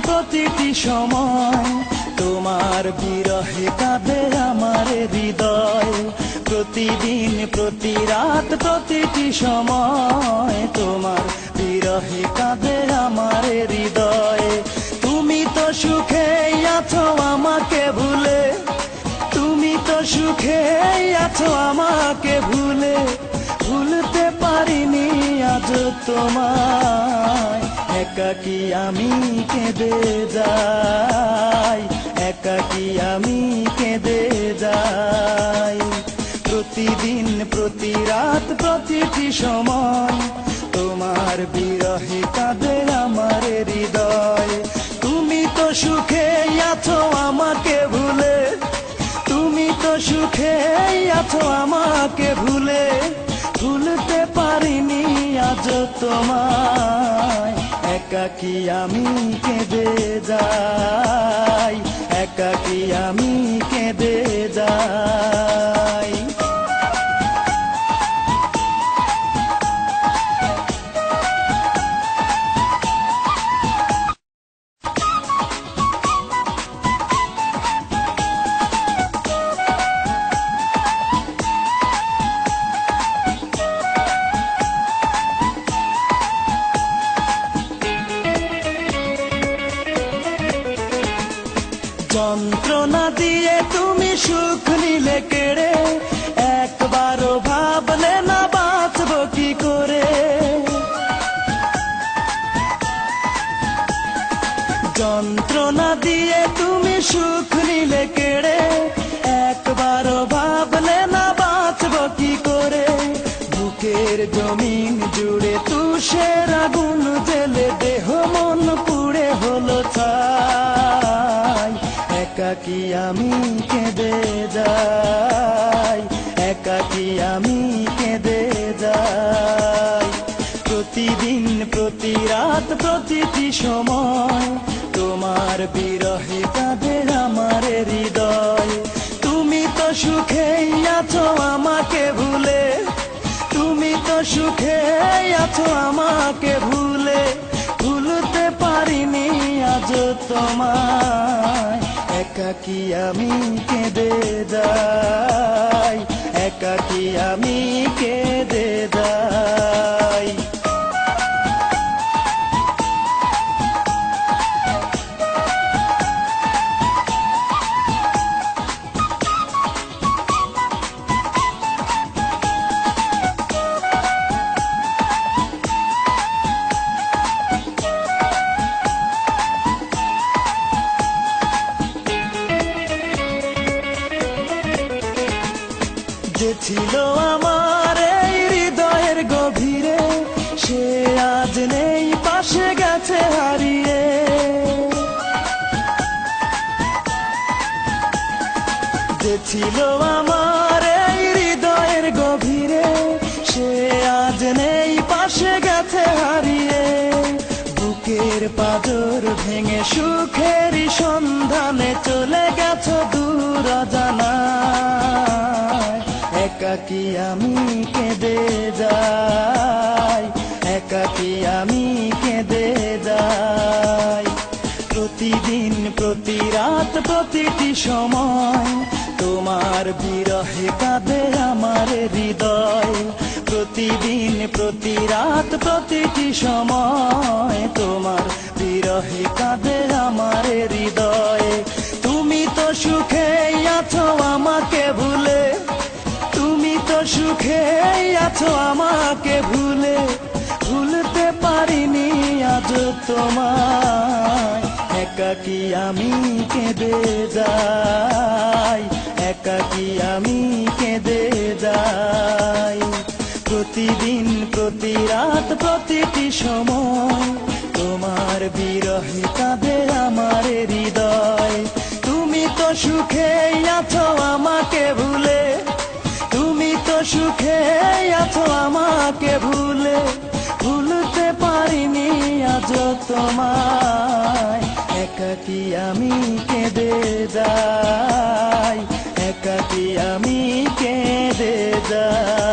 প্রতিটি সময় তোমার বিরহে কাঁদে আমার হৃদয়। প্রতিদিন প্রতি রাত প্রতিটি সময় তোমার বিরহে কাঁদে আমার হৃদয়। তুমি তো সুখে আছো আমাকে ভুলে, তুমি তো সুখে আছো আমাকে ভুলে, ভুলতে পারিনি আজ তোমায়। একাকী আমি কেঁদে যাই, একাকী আমি কেঁদে যাই। প্রতিদিন প্রতি রাত প্রতিটি সময় তোমার বিরহে কাঁদে আমার হৃদয়। তুমি তো সুখে আছো আমাকে ভুলে, তুমি তো সুখে আছো আমাকে ভুলে, ভুলতে পারিনি আজ তোমায়। একাকী আমি কেঁদে যাই, একাকী আমি কেঁদে যাই। যন্ত্রণা দিয়ে তুমি সুখ নিলে কেড়ে, একবারও ভাবলে না বাঁচব কি করে। যন্ত্রণা দিয়ে তুমি সুখ নিলে কেড়ে, একবারও ভাবলে না বাঁচব কি করে। বুকের জমিন জুড়ে তুষের আগুন জেলে দেহ মন পুড়ে হলো ছাই। একাকী আমি কেঁদে যাই, একাকী আমি কেঁদে যাই। প্রতিদিন প্রতি রাত প্রতিটি সময় তোমার বিরহে কাঁদে আমার হৃদয়। তুমি তো সুখে আছো আমাকে ভুলে, তুমি তো সুখে আছো আমাকে ভুলে, ভুলতে পারিনি আজ তোমায়। একাকী আমি কেঁদে যাই, একাকী আমি কেঁদে যাই। যে ছিল আমার এই হৃদয়ের গভীরে, সে আজ নেই পাশে গেছে হারিয়ে। যে ছিল আমার এই হৃদয়ের গভীরে, সে আজ নেই পাশে গেছে হারিয়ে। বুকের পাঁজর ভেঙে সুখের সন্ধানে চলে গেছো দূর অজানায়। একাকী আমি কেঁদে যাই, একাকী আমি কেঁদে যাই। প্রতিদিন প্রতি রাত প্রতিটি সময় তোমার বিরহে কাঁদে আমার হৃদয়। প্রতিদিন প্রতি রাত প্রতিটি সময় তোমার বিরহে কাঁদে আমার হৃদয়। তুমি তো সুখে আছো আমাকে ভুলে, তুমি তো সুখে আছো আমাকে ভুলে, ভুলতে পারিনি আজ তোমায়। একাকী আমি কেঁদে যাই, একাকী আমি কেঁদে যাই। প্রতিদিন প্রতি রাত প্রতিটি সময় তোমার বিরহে কাঁদে আমার হৃদয়। তুমি তো সুখে আছো আমাকে ভুলে, তুমি তো সুখে আছো আমাকে ভুলে, ভুলতে পারিনি আজ তোমায়। একাকী আমি কেঁদে যাই, একাকী আমি কেঁদে যাই।